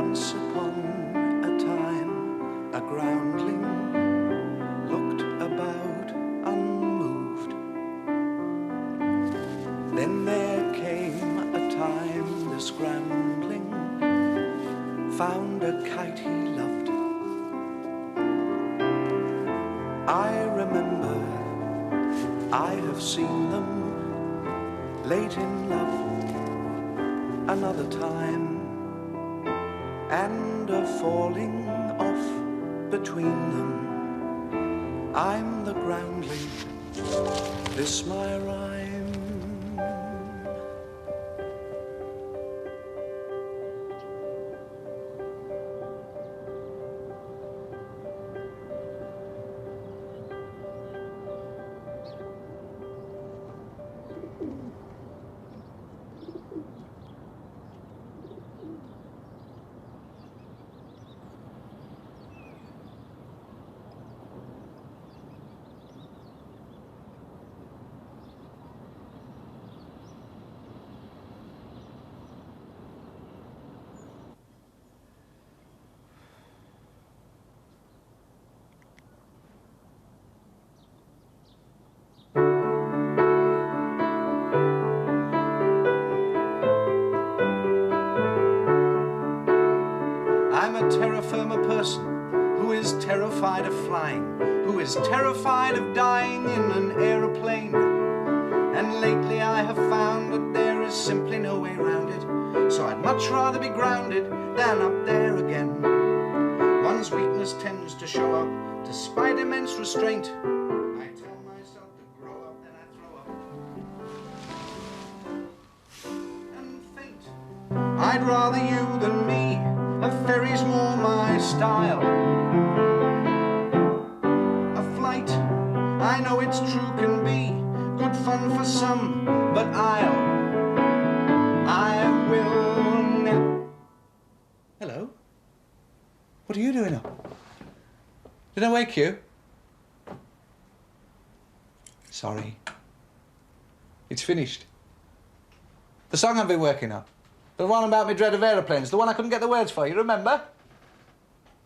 Once upon a time, a groundling looked about unmoved. Then there came a time this groundling found a kite he loved. I remember I have seen them late in love another time, and a falling off between them. I'm the groundling, this my rhyme. I'm a terra firma person who is terrified of flying, who is terrified of dying in an aeroplane. And lately I have found that there is simply no way around it, so I'd much rather be grounded than up there again. One's weakness tends to show up despite immense restraint. I tell myself to grow up, then I throw up and faint. I'd rather you than me. A ferry's more my style. A flight, I know it's true, can be good fun for some, but I will never. Hello? What are you doing up? Did I wake you? Sorry. It's finished. The song I've been working on. The one about me dread of aeroplanes, the one I couldn't get the words for, you remember?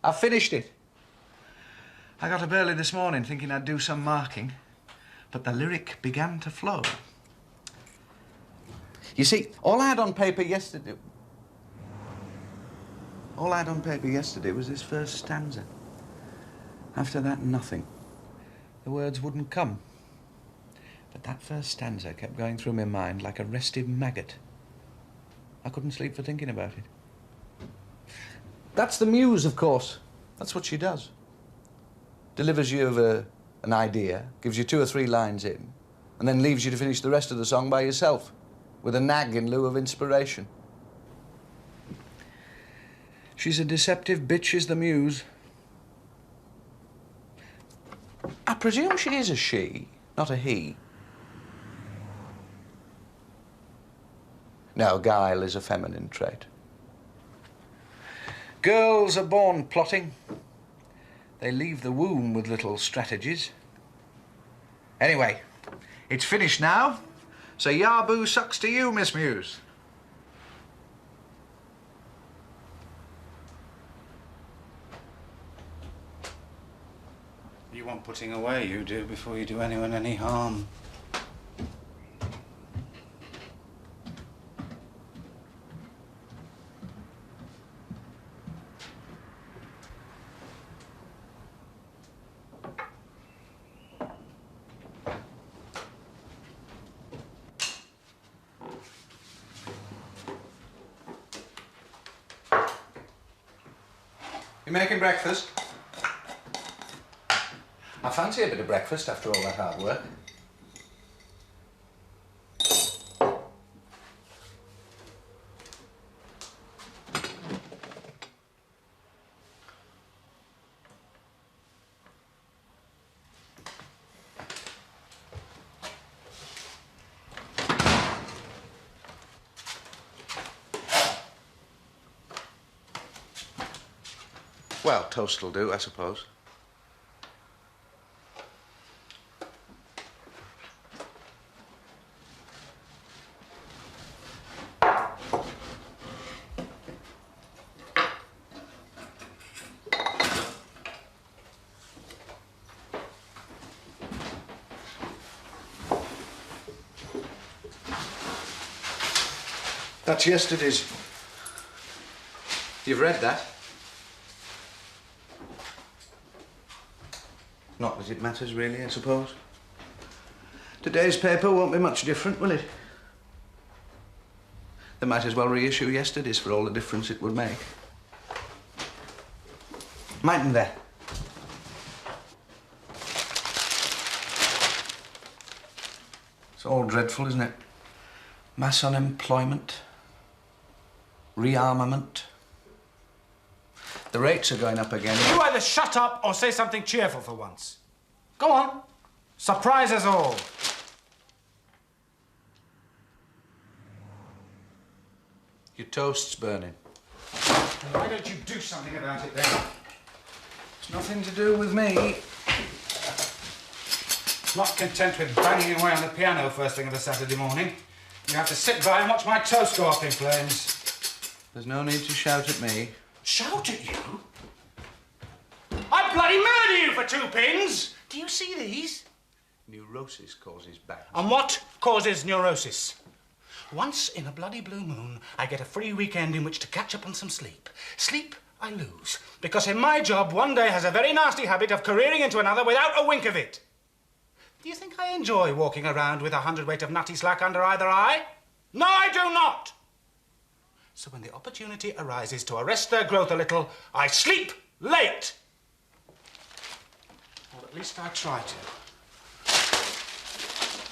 I finished it. I got up early this morning thinking I'd do some marking, but the lyric began to flow. You see, all I had on paper yesterday was this first stanza. After that, nothing. The words wouldn't come. But that first stanza kept going through my mind like a restive maggot. I couldn't sleep for thinking about it. That's the muse, of course. That's what she does. Delivers you an idea, gives you 2 or 3 lines in, and then leaves you to finish the rest of the song by yourself, with a nag in lieu of inspiration. She's a deceptive bitch, is the muse. I presume she is a she, not a he. No, guile is a feminine trait. Girls are born plotting. They leave the womb with little strategies. Anyway, it's finished now, so yaboo sucks to you, Miss Muse. You want putting away, you do, before you do anyone any harm. You making breakfast? I fancy a bit of breakfast after all that hard work. Well, toast will do, I suppose. That's yesterday's. You've read that? Not that it matters, really, I suppose. Today's paper won't be much different, will it? They might as well reissue yesterday's for all the difference it would make. Mightn't they? It's all dreadful, isn't it? Mass unemployment, rearmament. The rates are going up again. You either shut up or say something cheerful for once. Go on. Surprise us all. Your toast's burning. Why don't you do something about it then? It's nothing to do with me. Not content with banging away on the piano first thing of a Saturday morning, you have to sit by and watch my toast go up in flames. There's no need to shout at me. Shout at you? I'd bloody murder you for 2 pins! Do you see these? Neurosis causes bad. And what causes neurosis? Once in a bloody blue moon, I get a free weekend in which to catch up on some sleep. Sleep, I lose. Because in my job, one day has a very nasty habit of careering into another without a wink of it. Do you think I enjoy walking around with 100 weight of nutty slack under either eye? No, I do not! So when the opportunity arises to arrest their growth a little, I sleep late. Or at least I try to.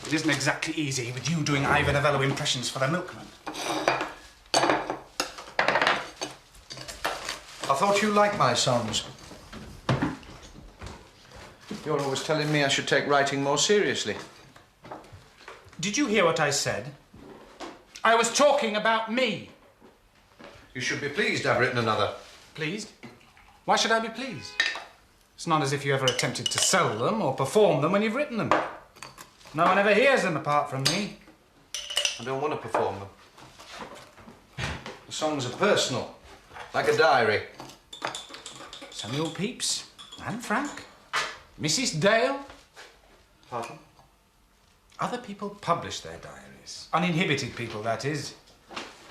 It isn't exactly easy with you doing Ivor Novello impressions for the milkman. I thought you liked my songs. You're always telling me I should take writing more seriously. Did you hear what I said? I was talking about me. You should be pleased I've written another. Pleased? Why should I be pleased? It's not as if you ever attempted to sell them or perform them when you've written them. No one ever hears them apart from me. I don't want to perform them. The songs are personal, like a diary. Samuel Pepys, Anne Frank, Mrs. Dale. Pardon? Other people publish their diaries. Uninhibited people, that is.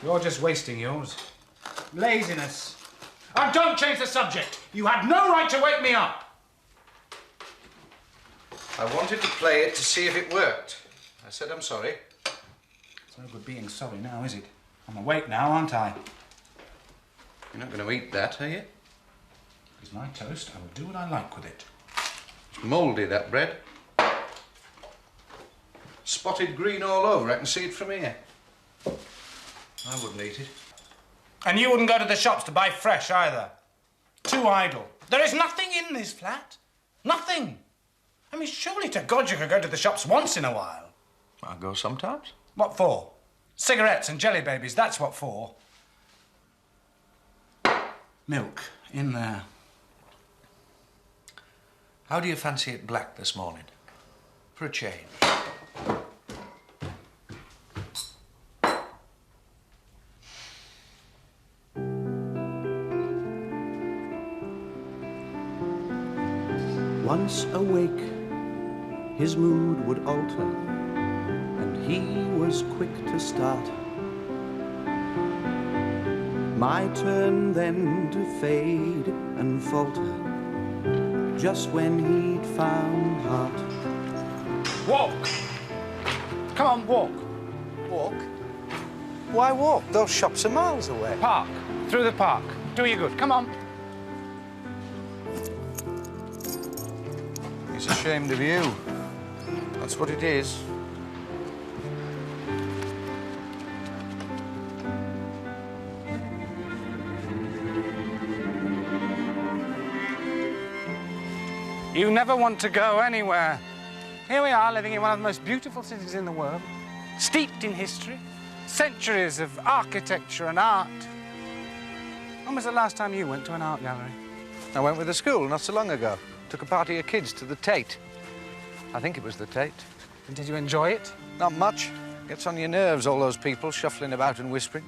You're just wasting yours. Laziness. And don't change the subject. You had no right to wake me up. I wanted to play it to see if it worked. I said I'm sorry. It's no good being sorry now, is it? I'm awake now, aren't I? You're not going to eat that, are you? It's my toast. I will do what I like with it. It's mouldy, that bread. Spotted green all over. I can see it from here. I wouldn't eat it. And you wouldn't go to the shops to buy fresh either. Too idle. There is nothing in this flat. Nothing. I mean, surely to God you could go to the shops once in a while. I go sometimes. What for? Cigarettes and jelly babies, that's what for. Milk, in there. How do you fancy it black this morning? For a change. Once awake, his mood would alter, and he was quick to start. My turn then to fade and falter, just when he'd found heart. Walk! Come on, walk. Walk? Why walk? Those shops are miles away. Park. Through the park. Do you good. Come on. He's ashamed of you. That's what it is. You never want to go anywhere. Here we are, living in one of the most beautiful cities in the world, steeped in history, centuries of architecture and art. When was the last time you went to an art gallery? I went with the school not so long ago. Took a party of kids to the Tate. I think it was the Tate. And did you enjoy it? Not much. Gets on your nerves, all those people shuffling about and whispering.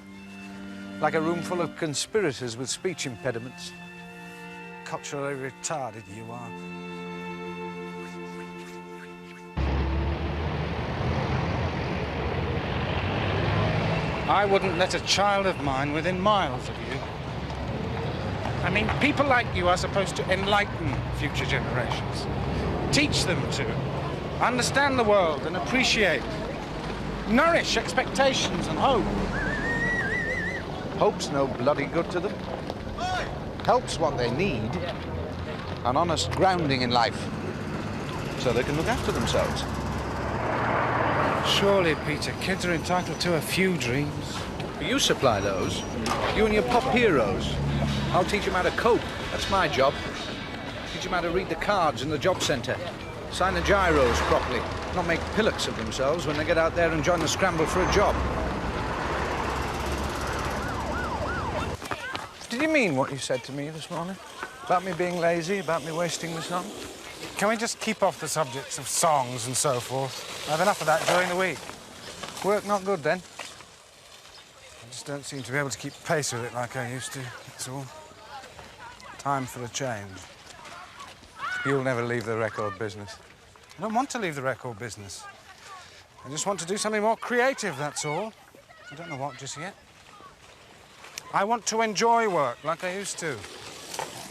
Like a room full of conspirators with speech impediments. Culturally retarded you are. I wouldn't let a child of mine within miles of you. I mean, people like you are supposed to enlighten future generations. Teach them to understand the world and appreciate. Nourish expectations and hope. Hope's no bloody good to them. Help's what they need. An honest grounding in life, so they can look after themselves. Surely, Peter, kids are entitled to a few dreams. You supply those. You and your pop heroes. I'll teach them how to cope. That's my job. Teach them how to read the cards in the job centre. Sign the gyros properly. Not make pillocks of themselves when they get out there and join the scramble for a job. Did you mean what you said to me this morning? About me being lazy, about me wasting the song? Can we just keep off the subjects of songs and so forth? I have enough of that during the week. Work not good, then? I just don't seem to be able to keep pace with it like I used to, that's all. Time for a change. You'll never leave the record business. I don't want to leave the record business. I just want to do something more creative, that's all. I don't know what just yet. I want to enjoy work like I used to.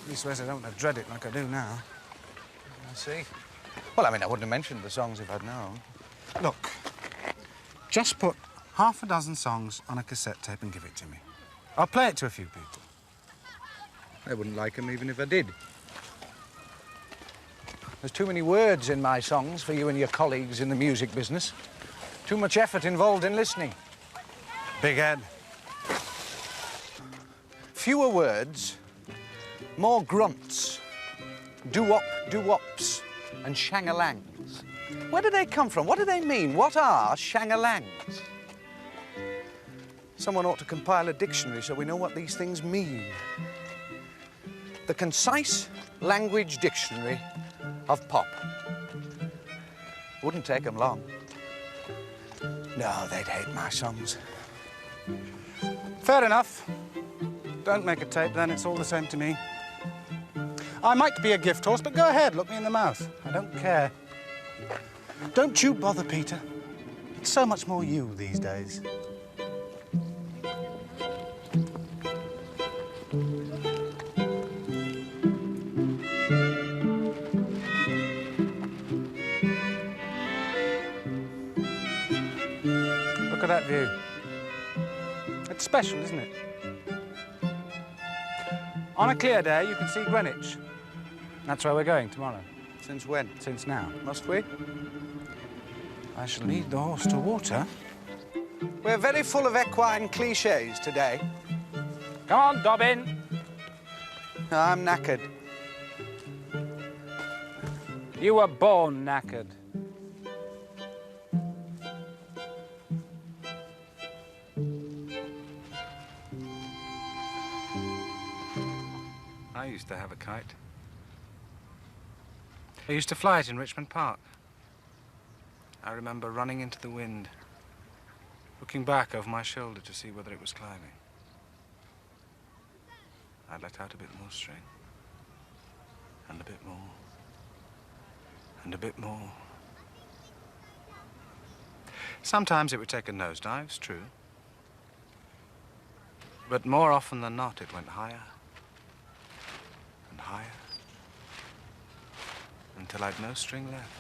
Leastways, I don't dread it like I do now. I see. Well, I mean, I wouldn't have mentioned the songs if I'd known. Look, just put half a dozen songs on a cassette tape and give it to me. I'll play it to a few people. They wouldn't like them even if I did. There's too many words in my songs for you and your colleagues in the music business. Too much effort involved in listening. Big Ed. Fewer words, more grunts, doo-wop, doo-wops, and shang-a-langs. Where do they come from? What do they mean? What are shang-a-langs? Someone ought to compile a dictionary so we know what these things mean. The Concise Language Dictionary of Pop. Wouldn't take them long. No, they'd hate my songs. Fair enough. Don't make a tape, then. It's all the same to me. I might be a gift horse, but go ahead, look me in the mouth. I don't care. Don't you bother, Peter. It's so much more you these days. Look at that view. It's special, isn't it? On a clear day, you can see Greenwich. That's where we're going tomorrow. Since when? Since now. Must we? I shall lead the horse to water. We're very full of equine cliches today. Come on, Dobbin. No, I'm knackered. You were born knackered. I used to have a kite. I used to fly it in Richmond Park. I remember running into the wind, looking back over my shoulder to see whether it was climbing. I let out a bit more string, and a bit more, and a bit more. Sometimes it would take a nosedive, it's true. But more often than not, it went higher and higher until I'd no string left.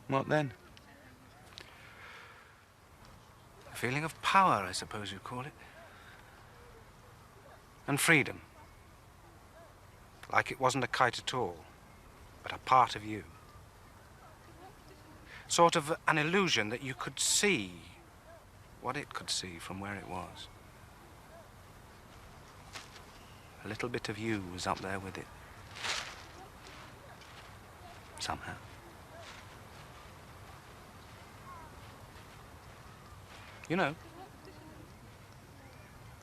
What then? A feeling of power, I suppose you'd call it. And freedom. Like it wasn't a kite at all, but a part of you. Sort of an illusion that you could see what it could see from where it was. A little bit of you was up there with it. Somehow. You know?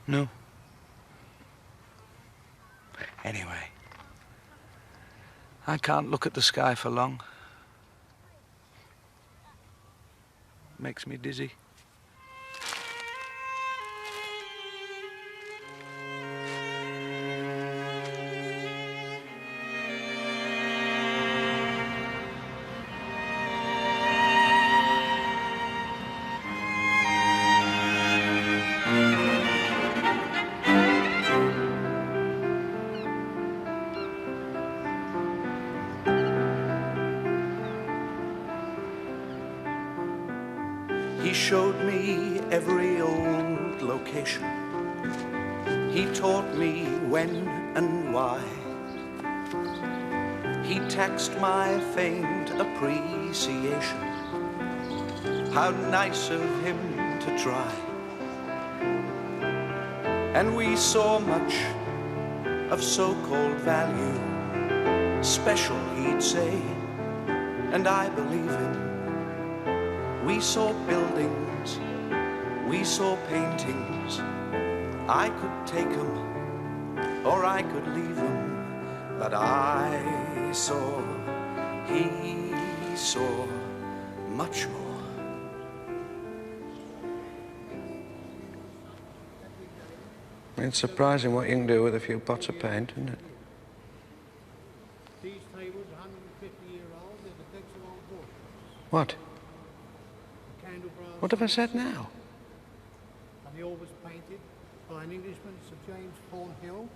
No. Anyway, I can't look at the sky for long. Makes me dizzy. every old location. He taught me when and why. He taxed my faint appreciation. How nice of him to try. And we saw much of so-called value, special he'd say, and I believe him. We saw buildings, we saw paintings. I could take them, or I could leave them, but I saw, he saw much more. It's surprising what you can do with a few pots of paint, isn't it? These tables are 150-year-old, they're the decks of old books. What? Candlebras. What have I said now? And they all was painted by an Englishman, Sir James Thornhill,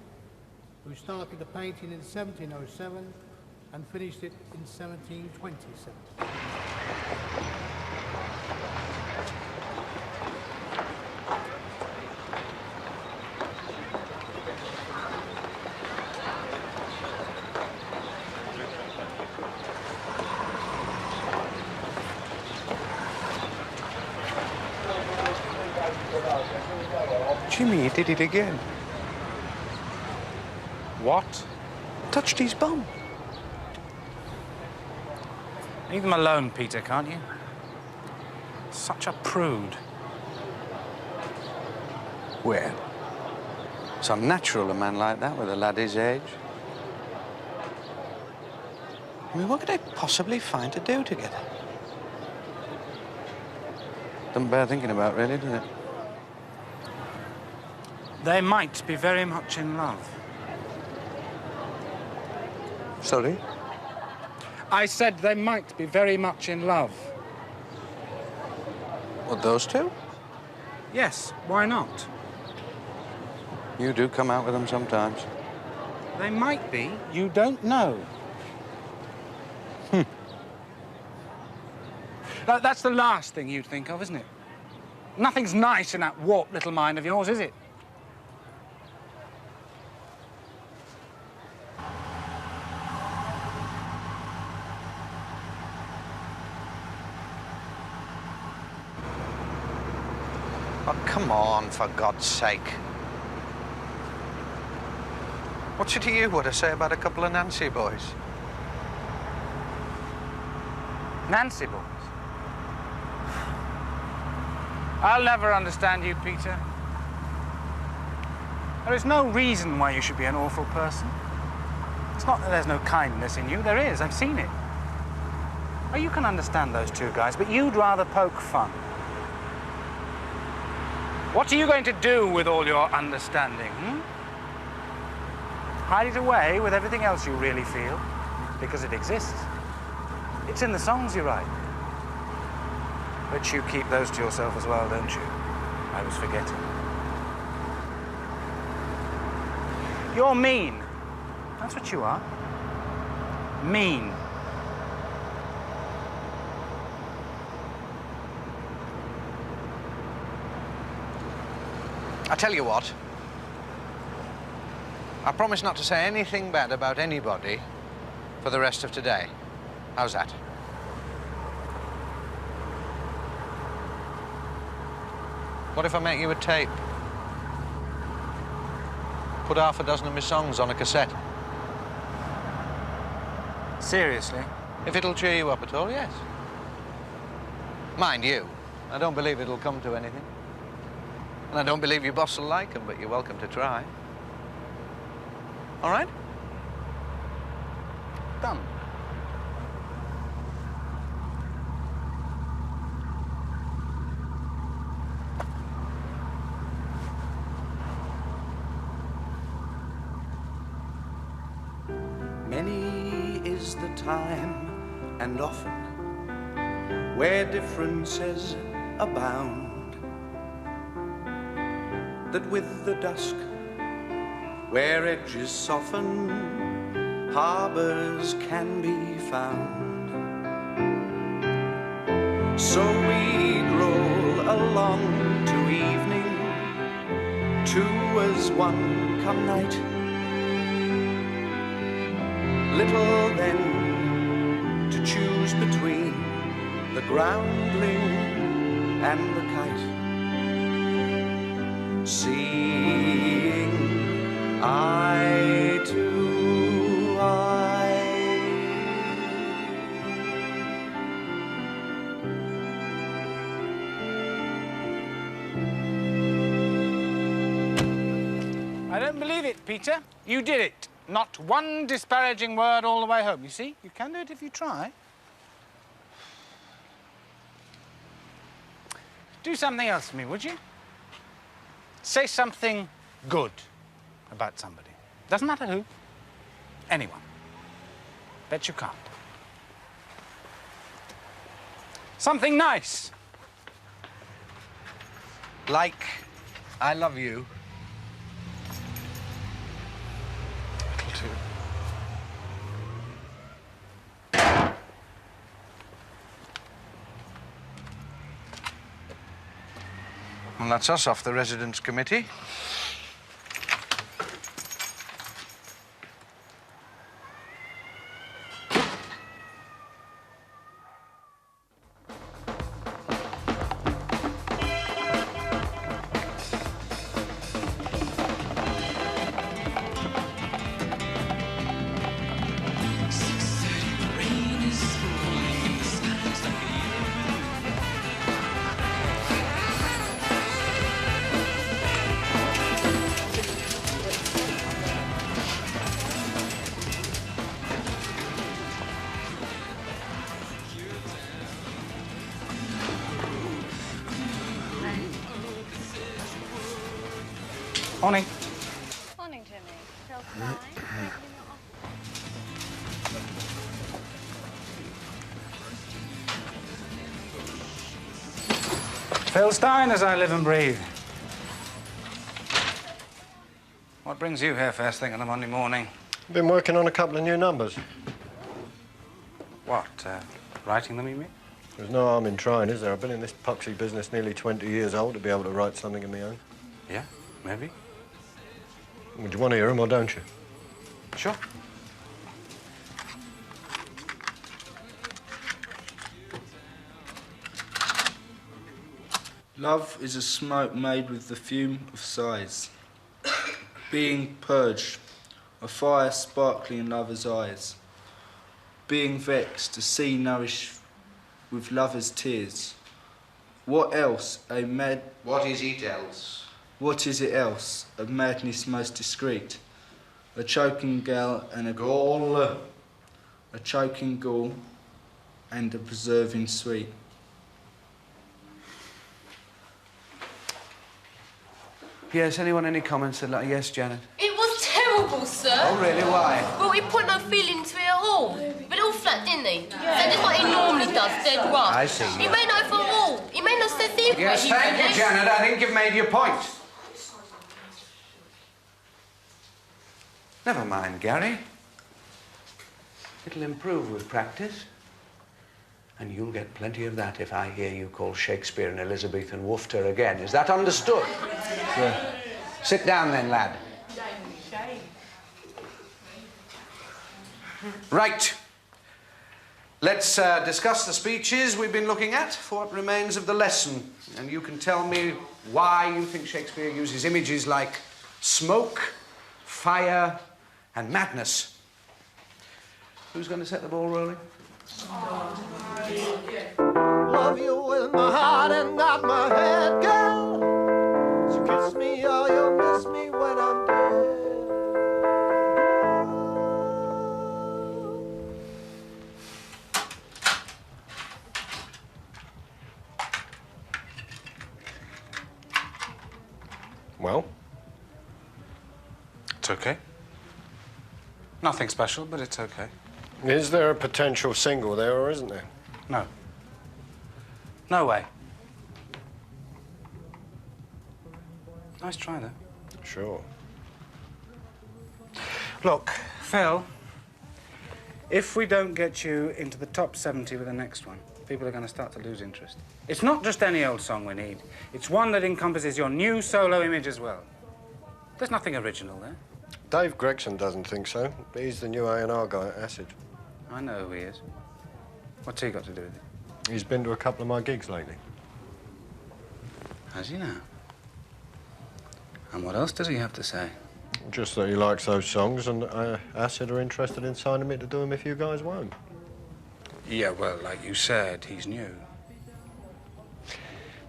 who started the painting in 1707 and finished it in 1727. Jimmy, he did it again. What? Touched his bum. Leave them alone, Peter, can't you? Such a prude. Well, it's unnatural, a man like that with a lad his age. I mean, what could they possibly find to do together? Doesn't bear thinking about, really, does it? They might be very much in love. Sorry? I said they might be very much in love. What, those two? Yes, why not? You do come out with them sometimes. They might be. You don't know. That's the last thing you'd think of, isn't it? Nothing's nice in that warped little mind of yours, is it? Oh, come on, for God's sake. What should you want to say about a couple of Nancy boys? Nancy boys. I'll never understand you, Peter. There is no reason why you should be an awful person. It's not that there's no kindness in you. There is. I've seen it. Oh, you can understand those two guys, but you'd rather poke fun. What are you going to do with all your understanding, Hide it away with everything else you really feel, because it exists. It's in the songs you write. But you keep those to yourself as well, don't you? I was forgetting. You're mean. That's what you are. Mean. I tell you what. I promise not to say anything bad about anybody for the rest of today. How's that? What if I make you a tape? Put half a dozen of my songs on a cassette. Seriously? If it'll cheer you up at all, yes. Mind you, I don't believe it'll come to anything. And I don't believe your boss will like them, but you're welcome to try. All right? Done. Many is the time, and often, where differences abound, that with the dusk, where edges soften, harbors can be found. So we'd roll along to evening, two as one come night. Little then to choose between the groundling and the kite. Seeing eye to eye. I don't believe it, Peter. You did it. Not one disparaging word all the way home. You see, you can do it if you try. Do something else for me, would you? Say something good about somebody. Doesn't matter who. Anyone. Bet you can't. Something nice. Like, I love you. Little too. Well, that's us off the residence committee. Morning. Morning, Jimmy. Feels fine. Phil Stein, as I live and breathe. What brings you here first thing on a Monday morning? Been working on a couple of new numbers. What, writing them, you mean? There's no harm in trying, is there? I've been in this puxy business nearly 20 years old to be able to write something of my own. Yeah, maybe. Would you want to hear them or don't you? Sure. Love is a smoke made with the fume of sighs, being purged, a fire sparkling in lovers' eyes, being vexed to see nourished with lovers' tears. What else a mad... What is it else? What is it else? A madness most discreet. A choking gall and a Gall. a choking gall and a preserving sweet. Yes, anyone any comments? Yes, Janet. It was terrible, sir. Oh, really? Why? Well, he put no feeling to it at all. But it all flat, didn't he? Yeah. So just what he normally does, dead right. I see. He made no for all. He made no sense either. Yes, thank you, Janet. I think you've made your point. Never mind, Gary. It'll improve with practice. And you'll get plenty of that if I hear you call Shakespeare and Elizabethan woofter again. Is that understood? Sure. Sit down then, lad. Right. Let's discuss the speeches we've been looking at for what remains of the lesson. And you can tell me why you think Shakespeare uses images like smoke, fire, and madness. Who's going to set the ball rolling? Love you with my heart and not my head, girl. So kiss me or you'll miss me when I'm dead. Well? It's okay. Nothing special, but it's okay. Is there a potential single there or isn't there? No. No way. Nice try, though. Sure. Look, Phil, if we don't get you into the top 70 with the next one, people are going to start to lose interest. It's not just any old song we need. It's one that encompasses your new solo image as well. There's nothing original there. Dave Gregson doesn't think so. He's the new A&R guy at Acid. I know who he is. What's he got to do with it? He's been to a couple of my gigs lately. Has he now? And what else does he have to say? Just that he likes those songs and Acid are interested in signing me to do them if you guys won't. Yeah, well, like you said, he's new.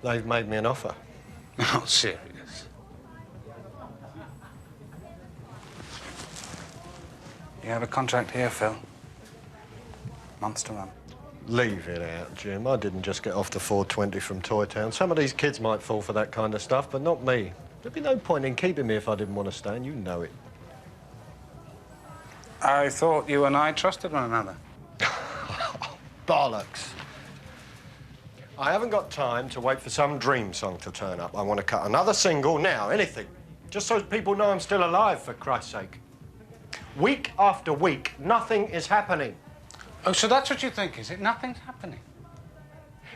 They've made me an offer. Not serious. You have a contract here, Phil. Months to run. Leave it out, Jim. I didn't just get off the 420 from Toy Town. Some of these kids might fall for that kind of stuff, but not me. There'd be no point in keeping me if I didn't want to stay, and you know it. I thought you and I trusted one another. Bollocks. I haven't got time to wait for some dream song to turn up. I want to cut another single now, anything. Just so people know I'm still alive, for Christ's sake. Week after week, nothing is happening. Oh, so that's what you think, is it? Nothing's happening.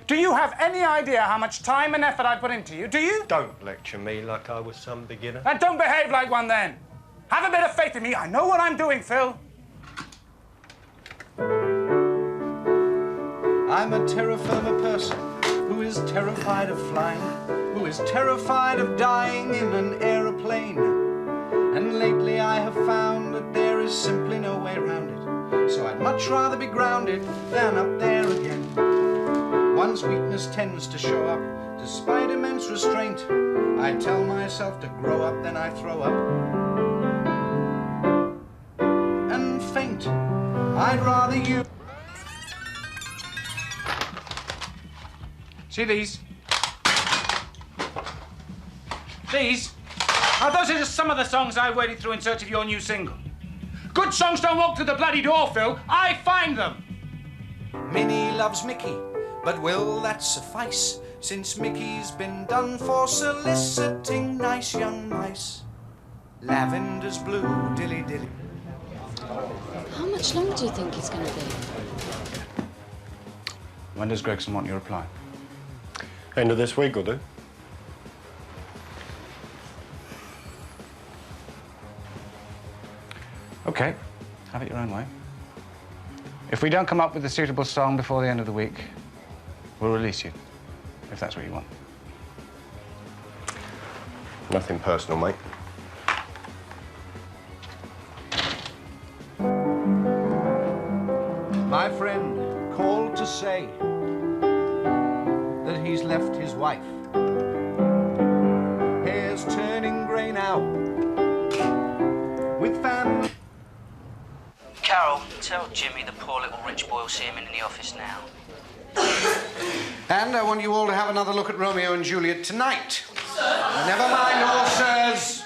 Do you have any idea how much time and effort I put into you? Do you? Don't lecture me like I was some beginner. And don't behave like one then. Have a bit of faith in me. I know what I'm doing, Phil. I'm a terra firma person who is terrified of flying, who is terrified of dying in an aeroplane. And lately I have found that there is simply no way around it. So I'd much rather be grounded than up there again. One's weakness tends to show up despite immense restraint. I tell myself to grow up, then I throw up and faint. I'd rather you... See these? These? Now, those are just some of the songs I waded through in search of your new single. Good songs don't walk through the bloody door, Phil. I find them. Minnie loves Mickey, but will that suffice? Since Mickey's been done for soliciting nice young mice. Lavender's blue, dilly dilly. How much longer do you think it's going to be? When does Gregson want your reply? End of this week will do. OK. Have it your own way. If we don't come up with a suitable song before the end of the week, we'll release you, if that's what you want. Nothing personal, mate. My friend called to say that he's left his wife. Hair's turning grey now, with family. Carol, tell Jimmy the poor little rich boy will see him in the office now. And I want you all to have another look at Romeo and Juliet tonight. Never mind, all sirs.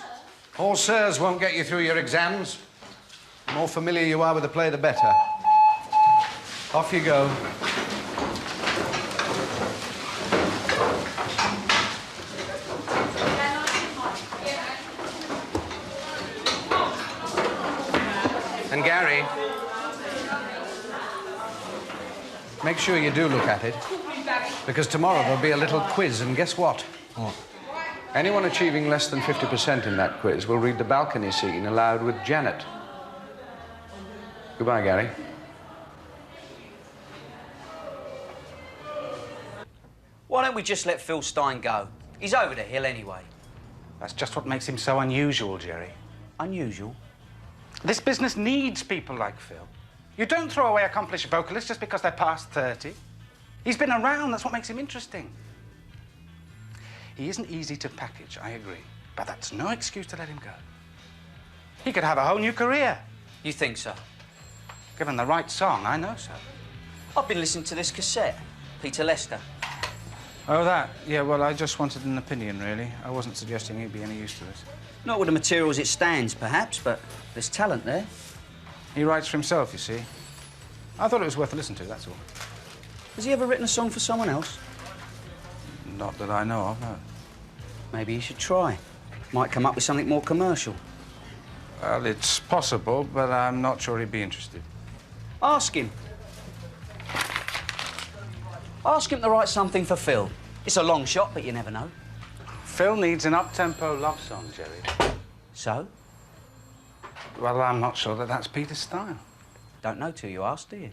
All sirs won't get you through your exams. The more familiar you are with the play, the better. Off you go. And Gary, make sure you do look at it, because tomorrow there'll be a little quiz, and guess what? What? Anyone achieving less than 50% in that quiz will read the balcony scene aloud with Janet. Goodbye, Gary. Why don't we just let Phil Stein go? He's over the hill anyway. That's just what makes him so unusual, Jerry. Unusual? This business needs people like Phil. You don't throw away accomplished vocalists just because they're past 30. He's been around, that's what makes him interesting. He isn't easy to package, I agree, but that's no excuse to let him go. He could have a whole new career. You think so? Given the right song, I know so. I've been listening to this cassette. Peter Lester. Oh, that? Yeah, well, I just wanted an opinion, really. I wasn't suggesting he'd be any use to us. Not with the material as it stands, perhaps, but there's talent there. He writes for himself, you see. I thought it was worth a listen to, that's all. Has he ever written a song for someone else? Not that I know of, no. Maybe he should try. Might come up with something more commercial. Well, it's possible, but I'm not sure he'd be interested. Ask him. Ask him to write something for Phil. It's a long shot, but you never know. Phil needs an up-tempo love song, Jerry. So? Well, I'm not sure that that's Peter's style. Don't know till you ask, do you?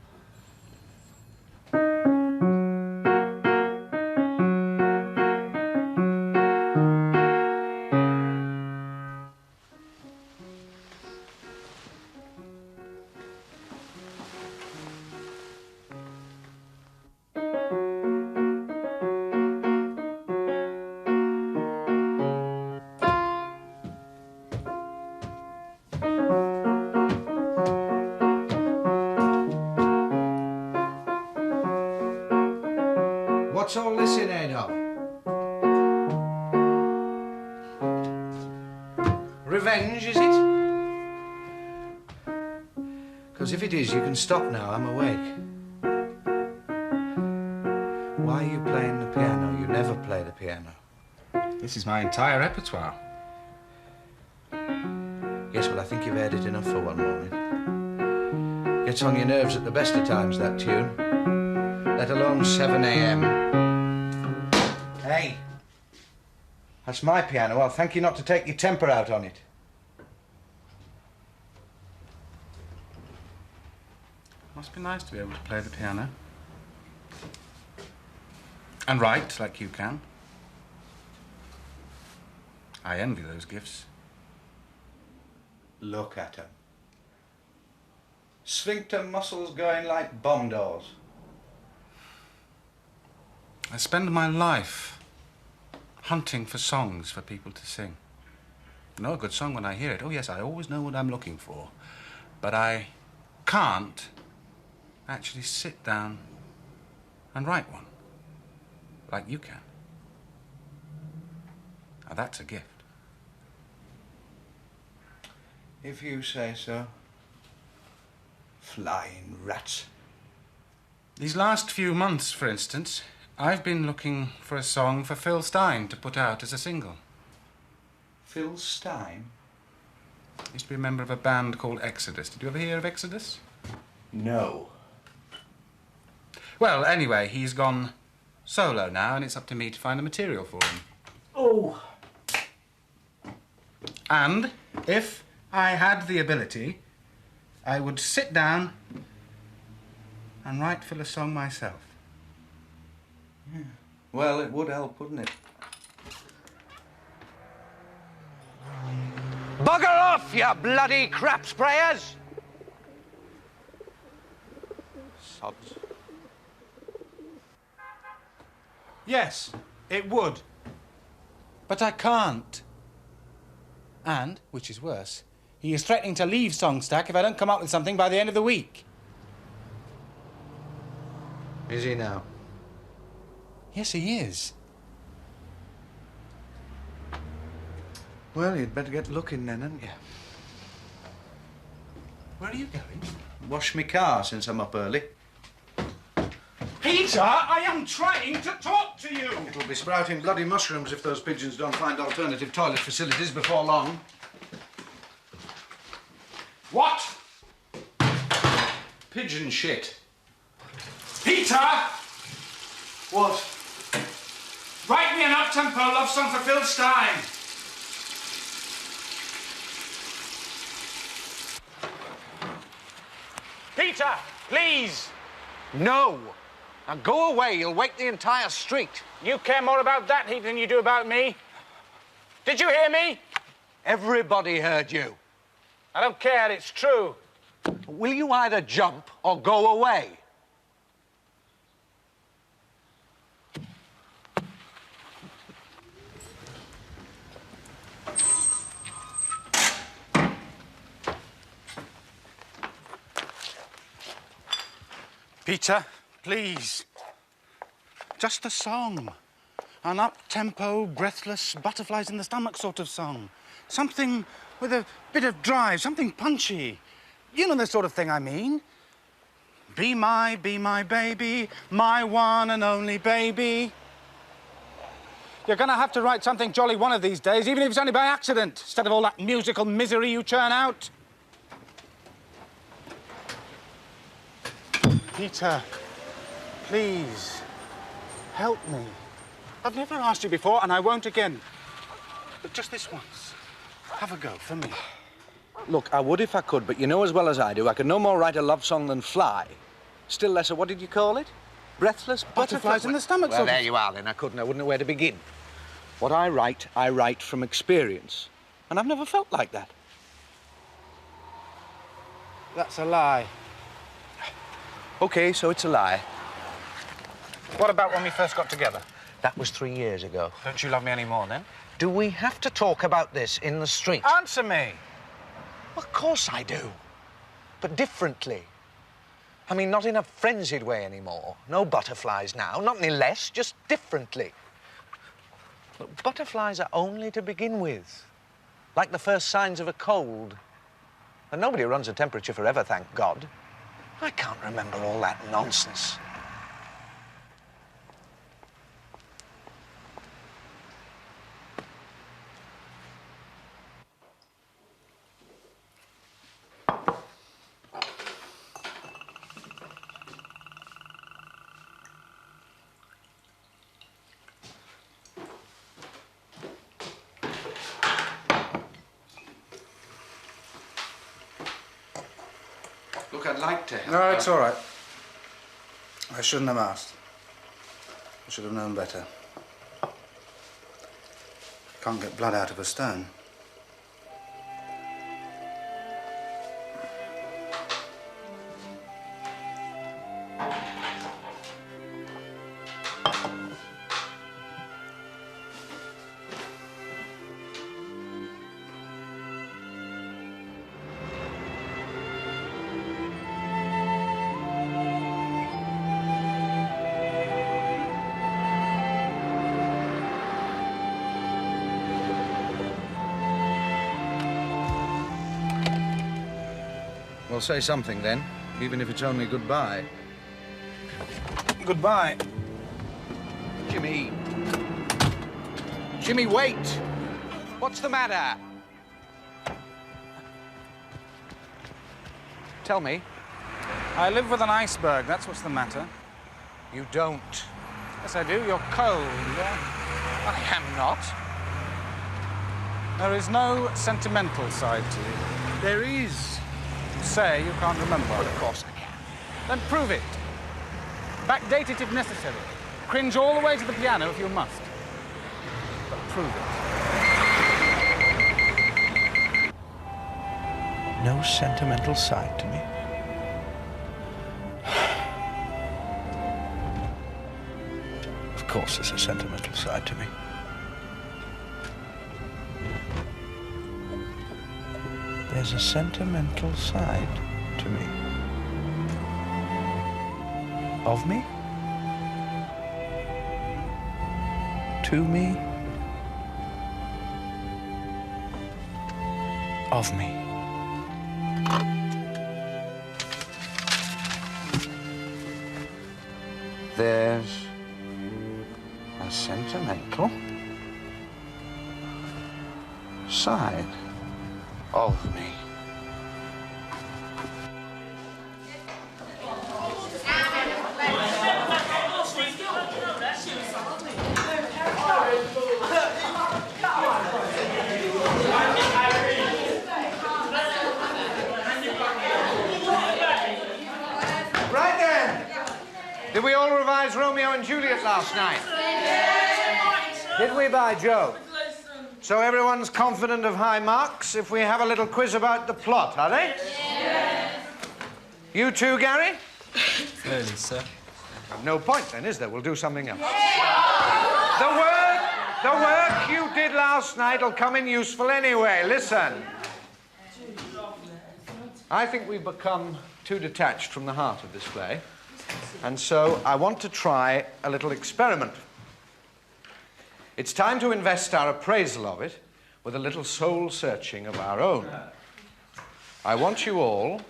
What's all this in aid of? Revenge, is it? Because if it is, you can stop now. I'm awake. Why are you playing the piano? You never play the piano. This is my entire repertoire. Yes, well, I think you've heard it enough for one morning. Gets on your nerves at the best of times, that tune. Let alone 7 a.m. Hey, that's my piano. I'll thank you not to take your temper out on it. Must be nice to be able to play the piano. And write like you can. I envy those gifts. Look at 'em. Sphincter muscles going like bomb doors. I spend my life hunting for songs for people to sing. I know a good song when I hear it. Oh, yes, I always know what I'm looking for. But I can't actually sit down and write one like you can. Now, that's a gift. If you say so. Flying rats. These last few months, for instance, I've been looking for a song for Phil Stein to put out as a single. Phil Stein? Used to be a member of a band called Exodus. Did you ever hear of Exodus? No. Well, anyway, he's gone solo now, and it's up to me to find the material for him. Oh. And if I had the ability, I would sit down and write Phil a song myself. Yeah. Well, it would help, wouldn't it? Bugger off, you bloody crap sprayers! Sods. Yes, it would. But I can't. And, which is worse, he is threatening to leave Songstack if I don't come up with something by the end of the week. Is he now? Yes, he is. Well, you'd better get looking then, hadn't you? Where are you going? Wash me car since I'm up early. Peter, I am trying to talk to you! It'll be sprouting bloody mushrooms if those pigeons don't find alternative toilet facilities before long. What? Pigeon shit. Peter! What? Write me an up-tempo love song for Phil Stein. Peter, please! No! Now go away, you'll wake the entire street. You care more about that heat than you do about me. Did you hear me? Everybody heard you. I don't care, it's true. Will you either jump or go away? Peter, please. Just a song. An up-tempo, breathless, butterflies in the stomach sort of song. Something with a bit of drive, something punchy. You know the sort of thing I mean. Be my baby, my one and only baby. You're gonna have to write something jolly one of these days, even if it's only by accident, instead of all that musical misery you churn out. Peter, please. Help me. I've never asked you before, and I won't again. But just this once. Have a go for me. Look, I would if I could, but you know as well as I do, I could no more write a love song than fly. Still less what did you call it? Breathless Butterflies in the stomach, Well, sort of. there you are, then. I wouldn't know where to begin. What I write from experience. And I've never felt like that. That's a lie. OK, so it's a lie. What about when we first got together? That was 3 years ago. Don't you love me any more then? Do we have to talk about this in the street? Answer me! Of course I do. But differently. I mean, not in a frenzied way anymore. No butterflies now, not any less, just differently. But butterflies are only to begin with. Like the first signs of a cold. And nobody runs a temperature forever, thank God. I can't remember all that nonsense. Look, I'd like to help. No, it's all right. I shouldn't have asked. I should have known better. Can't get blood out of a stone. Well, say something then, even if it's only goodbye. Goodbye. Jimmy. Jimmy, wait! What's the matter? Tell me. I live with an iceberg, that's what's the matter. You don't. Yes, I do. You're cold. I am not. There is no sentimental side to you. There is. Say you can't remember. Well, of course I can. Then prove it. Backdate it if necessary. Cringe all the way to the piano if you must. But prove it. No sentimental side to me. Of course there's a sentimental side to me. There's a sentimental side to me. Of me? To me? Of me. There's a sentimental side of me. Right then. Did we all revise Romeo and Juliet last night? Did we, by Joe? So everyone's confident of high marks if we have a little quiz about the plot, are they? Yes. You too, Gary? Clearly, sir. No point then, is there? We'll do something else. The work you did last night will come in useful anyway. Listen. I think we've become too detached from the heart of this play. And so I want to try a little experiment. It's time to invest our appraisal of it with a little soul-searching of our own. I want you all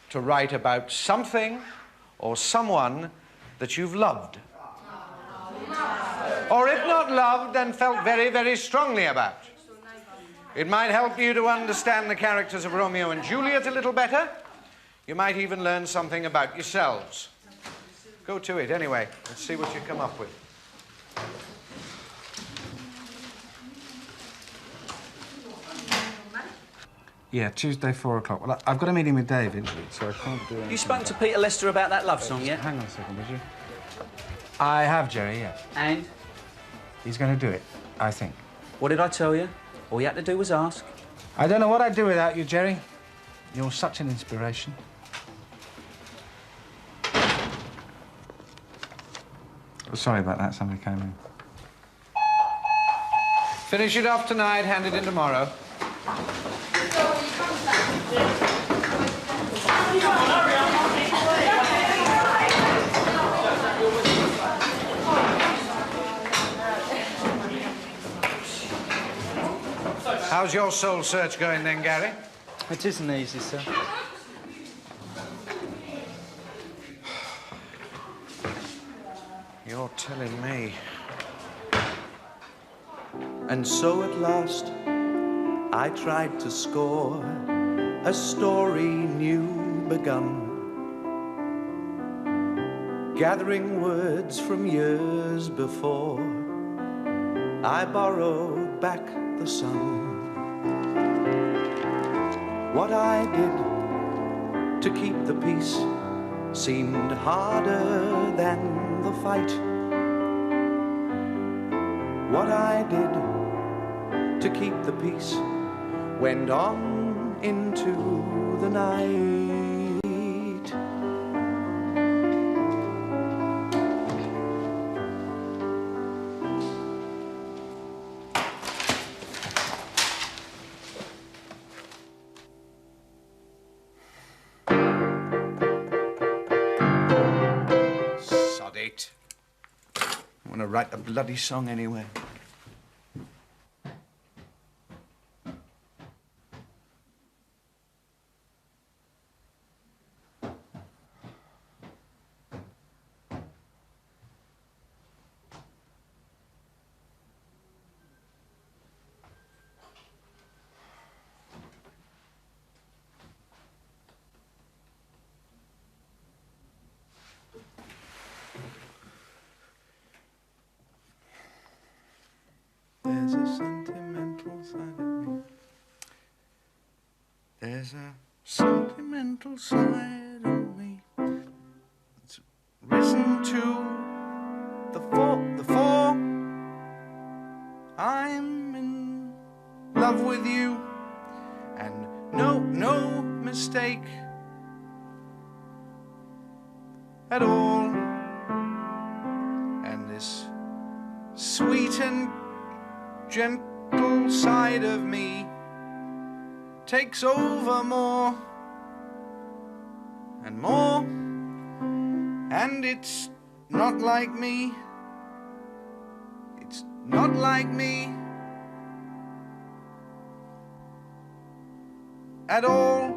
to write about something or someone that you've loved. Or if not loved, then felt very, very strongly about. It might help you to understand the characters of Romeo and Juliet a little better. You might even learn something about yourselves. Go to it anyway. Let's see what you come up with. Yeah, Tuesday, 4 o'clock. Well, I've got a meeting with David, so I can't do anything. You spoke to Peter Lester about that love song yet? Hang on a second, would you? I have, Jerry, yes. And? He's going to do it, I think. What did I tell you? All you had to do was ask. I don't know what I'd do without you, Jerry. You're such an inspiration. Oh, sorry about that, somebody came in. Finish it off tonight, hand it in tomorrow. How's your soul search going then, Gary? It isn't easy, sir. You're telling me. And so at last I tried to score a story new begun, gathering words from years before. I borrowed back the sun. What I did to keep the peace seemed harder than the fight. What I did to keep the peace went on into the night. Sod it. I want to write a bloody song anyway. There's a sentimental side of me. There's a sentimental side of me. It's risen to the fore. I'm in love with you, and no mistake at all. And this sweet and gentle side of me takes over more and more, and it's not like me. It's not like me at all.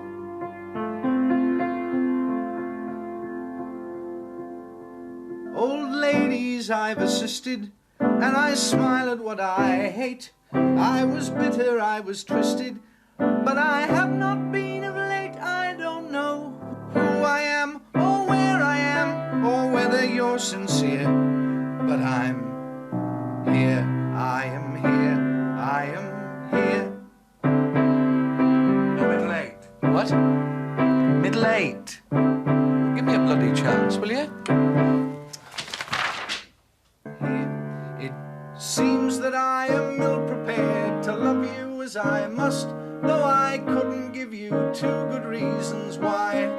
Old ladies I've assisted, and I smile at what I hate. I was bitter, I was twisted, but I have not been of late. I don't know who I am, or where I am, or whether you're sincere, but I'm here, I am here, I am here. You're middle eight. What? Middle eight. Give me a bloody chance, will you? Seems that I am ill prepared to love you as I must, though I couldn't give you two good reasons why.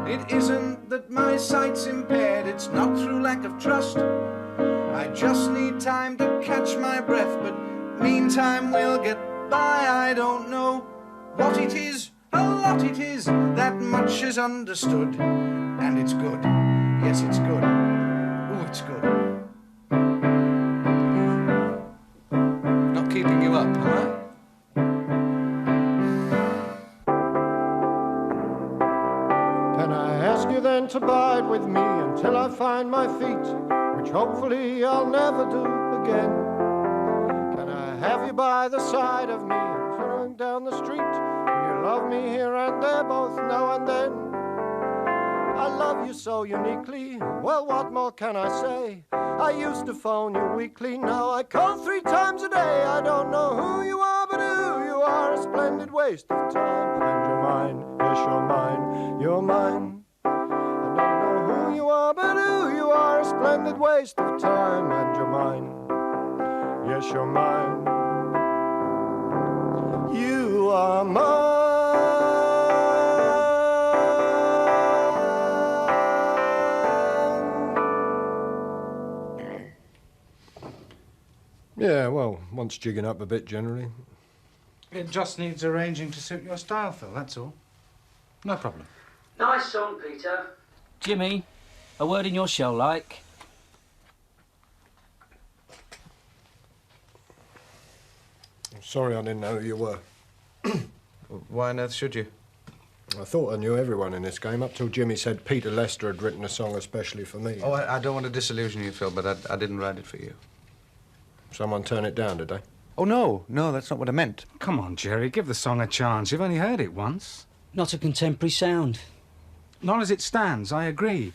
It isn't that my sight's impaired, it's not through lack of trust. I just need time to catch my breath, but meantime we'll get by. I don't know what it is, a lot it is, that much is understood. And it's good, yes it's good, oh it's good. Keeping you up, am I? Can I ask you then to bide with me until I find my feet, which hopefully I'll never do again? Can I have you by the side of me, going down the street? Will you love me here and there, both now and then? I love you so uniquely. Well, what more can I say? I used to phone you weekly. Now I call 3 times a day. I don't know who you are, but who you are, a splendid waste of time. And you're mine, yes, you're mine, you're mine. I don't know who you are, but who you are, a splendid waste of time. And you're mine, yes, you're mine. You are mine. Yeah, well, wants jigging up a bit generally. It just needs arranging to suit your style, Phil, that's all. No problem. Nice song, Peter. Jimmy, a word in your shell, like. Sorry I didn't know who you were. Why on earth should you? I thought I knew everyone in this game, up till Jimmy said Peter Lester had written a song especially for me. Oh, I don't want to disillusion you, Phil, but I didn't write it for you. Someone turn it down, did they? Oh, no, that's not what I meant. Come on, Jerry, give the song a chance. You've only heard it once. Not a contemporary sound. Not as it stands, I agree.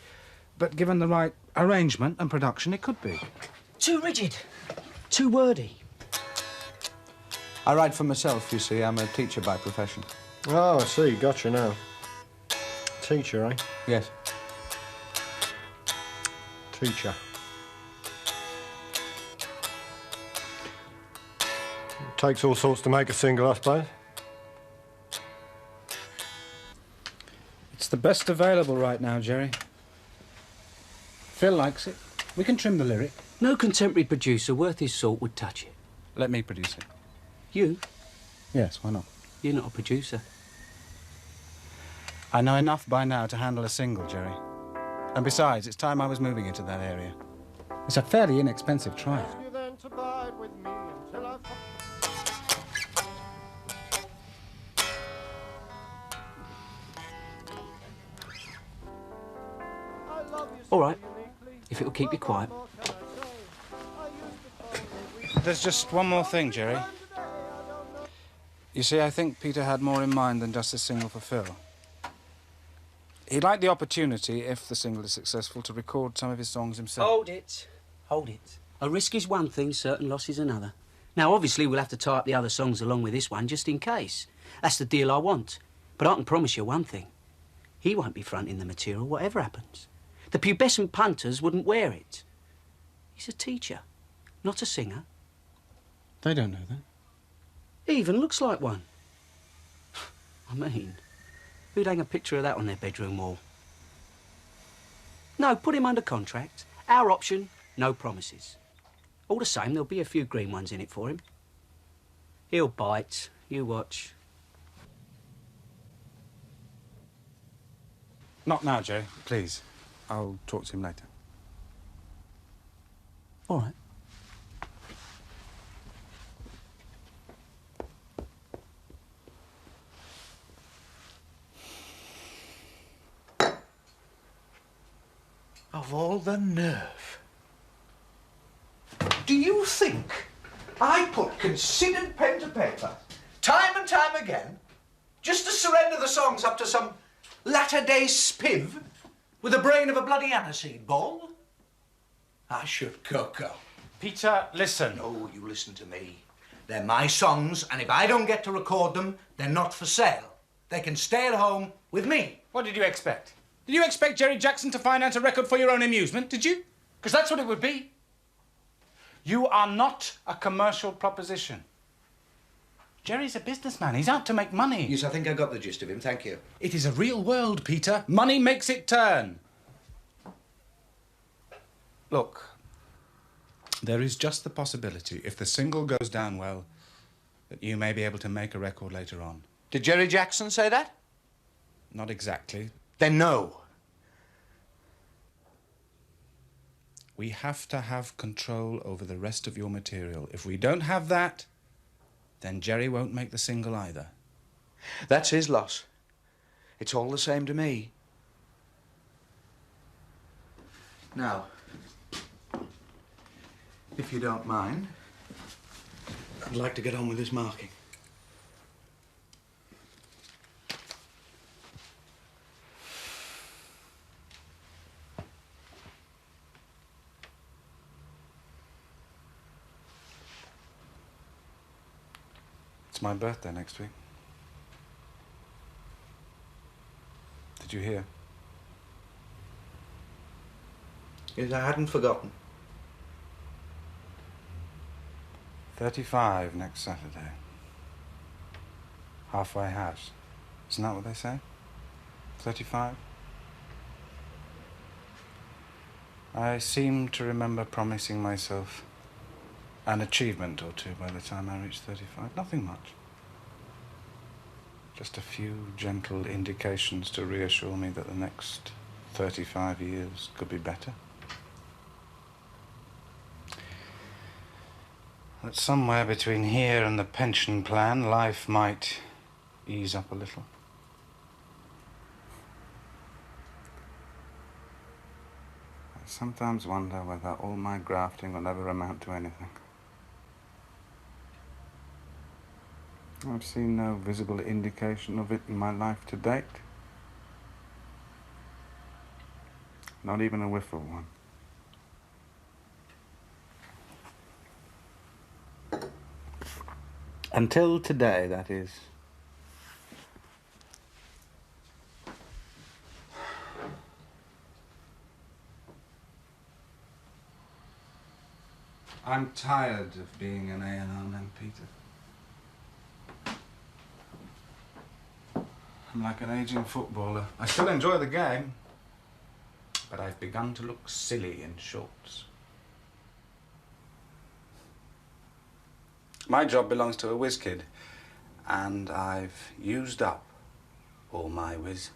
But given the right arrangement and production, it could be. Too rigid. Too wordy. I write for myself, you see. I'm a teacher by profession. Oh, I see. Gotcha now. Teacher, eh? Yes. Teacher. Takes all sorts to make a single, I suppose. It's the best available right now, Jerry. Phil likes it. We can trim the lyric. No contemporary producer worth his salt would touch it. Let me produce it. You? Yes, why not? You're not a producer. I know enough by now to handle a single, Jerry. And besides, it's time I was moving into that area. It's a fairly inexpensive trial. You then to bide with me until I... All right, if it'll keep you quiet. There's just one more thing, Jerry. You see, I think Peter had more in mind than just a single for Phil. He'd like the opportunity, if the single is successful, to record some of his songs himself. Hold it. Hold it. A risk is one thing, certain loss is another. Now, obviously, we'll have to tie up the other songs along with this one, just in case. That's the deal I want. But I can promise you one thing. He won't be fronting the material, whatever happens. The pubescent punters wouldn't wear it. He's a teacher, not a singer. They don't know that. He even looks like one. I mean, who'd hang a picture of that on their bedroom wall? No, put him under contract. Our option, no promises. All the same, there'll be a few green ones in it for him. He'll bite. You watch. Not now, Jerry, please. I'll talk to him later. All right. Of all the nerve. Do you think I put considered pen to paper, time and time again, just to surrender the songs up to some latter-day spiv with the brain of a bloody aniseed ball? I should, Coco. Peter, listen. No, you listen to me. They're my songs, and if I don't get to record them, they're not for sale. They can stay at home with me. What did you expect? Did you expect Jerry Jackson to finance a record for your own amusement, did you? Because that's what it would be. You are not a commercial proposition. Jerry's a businessman. He's out to make money. Yes, I think I got the gist of him. Thank you. It is a real world, Peter. Money makes it turn. Look, there is just the possibility, if the single goes down well, that you may be able to make a record later on. Did Jerry Jackson say that? Not exactly. Then no. We have to have control over the rest of your material. If we don't have that, then Jerry won't make the single either. That's his loss. It's all the same to me. Now, if you don't mind, I'd like to get on with this marking. It's my birthday next week. Did you hear? Yes, I hadn't forgotten. 35 next Saturday. Halfway house. Isn't that what they say? 35? I seem to remember promising myself an achievement or two by the time I reach 35. Nothing much. Just a few gentle indications to reassure me that the next 35 years could be better. That somewhere between here and the pension plan, life might ease up a little. I sometimes wonder whether all my grafting will ever amount to anything. I've seen no visible indication of it in my life to date. Not even a whiff of one. Until today, that is. I'm tired of being an A&R man, Peter. I'm like an aging footballer. I still enjoy the game, but I've begun to look silly in shorts. My job belongs to a whiz kid, and I've used up all my whiz.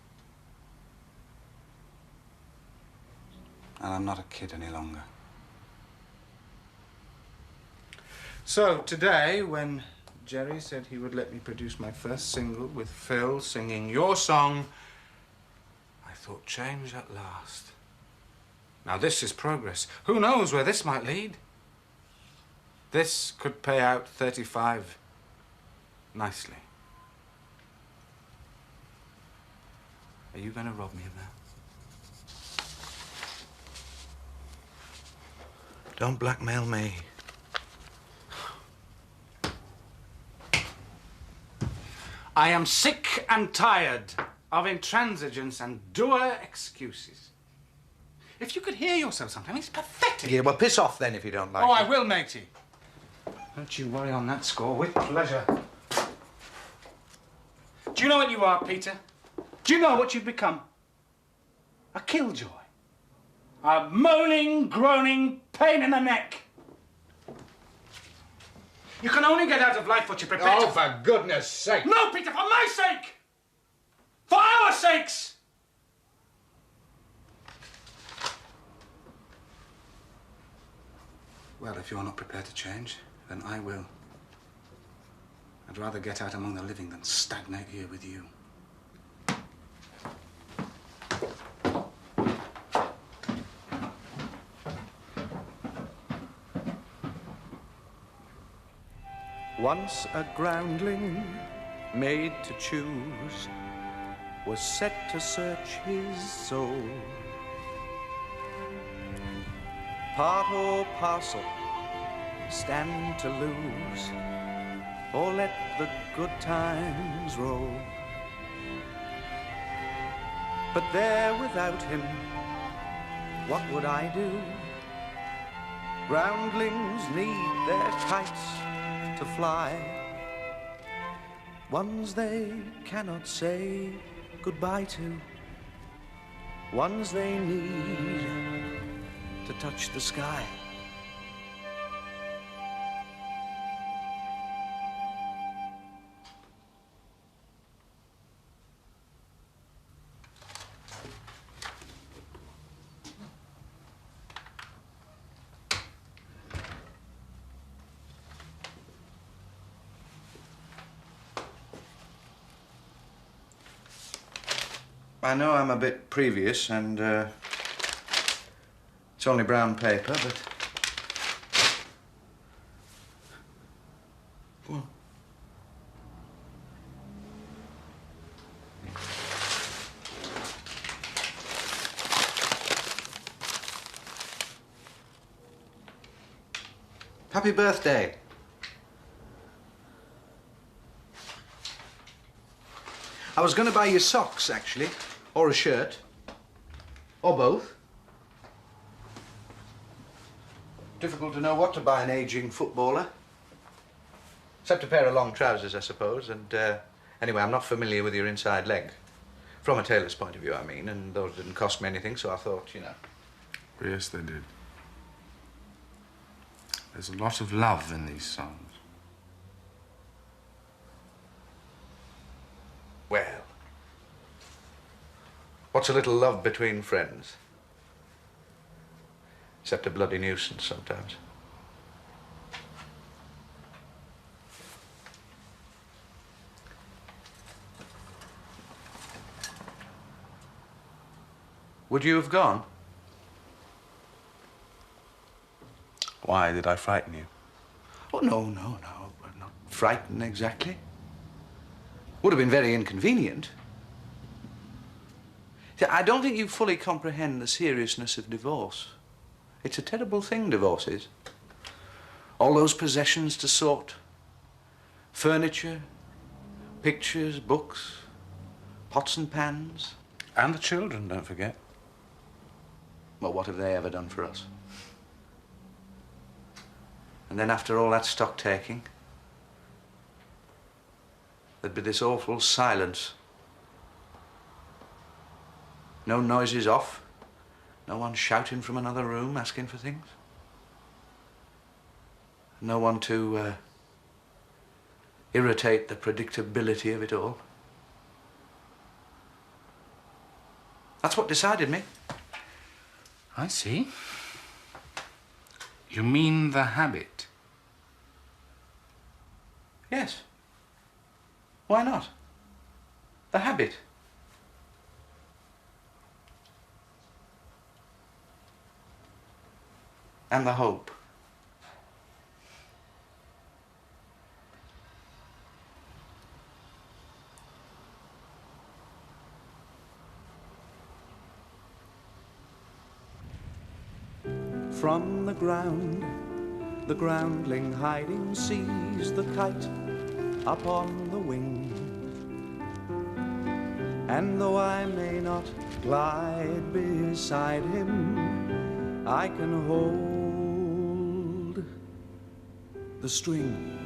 And I'm not a kid any longer. So today, when Jerry said he would let me produce my first single with Phil singing your song, I thought, change at last. Now this is progress. Who knows where this might lead? This could pay out 35 nicely. Are you going to rob me of that? Don't blackmail me. I am sick and tired of intransigence and dour excuses. If you could hear yourself sometimes, it's pathetic. Yeah, well, piss off then if you don't like Oh, it. I will, matey. Don't you worry on that score, with pleasure. Do you know what you are, Peter? Do you know what you've become? A killjoy. A moaning, groaning pain in the neck. You can only get out of life what you prepare to... Oh, for goodness sake. No, Peter, for my sake! For our sakes! Well, if you're not prepared to change, then I will. I'd rather get out among the living than stagnate here with you. Once a groundling made to choose was set to search his soul. Part or parcel, stand to lose, or let the good times roll. But there without him, what would I do? Groundlings need their kites to fly, ones they cannot say goodbye to, ones they need to touch the sky. I know I'm a bit previous and it's only brown paper, but... Go on. Happy birthday. I was going to buy you socks, actually, or a shirt, or both. Difficult to know what to buy an ageing footballer. Except a pair of long trousers, I suppose, and anyway, I'm not familiar with your inside leg. From a tailor's point of view, I mean, and those didn't cost me anything, so I thought, you know. Yes, they did. There's a lot of love in these songs. Well, what's a little love between friends? Except a bloody nuisance sometimes. Would you have gone? Why, did I frighten you? Oh, no. Not frightened exactly. Would have been very inconvenient. See, I don't think you fully comprehend the seriousness of divorce. It's a terrible thing, divorce is. All those possessions to sort. Furniture, pictures, books, pots and pans. And the children, don't forget. Well, what have they ever done for us? And then after all that stock-taking, there'd be this awful silence. No noises off. No one shouting from another room, asking for things. No one to irritate the predictability of it all. That's what decided me. I see. You mean the habit? Yes. Why not? The habit. And the hope. From the groundling hiding sees the kite up on the wing. And though I may not glide beside him, I can hold the string.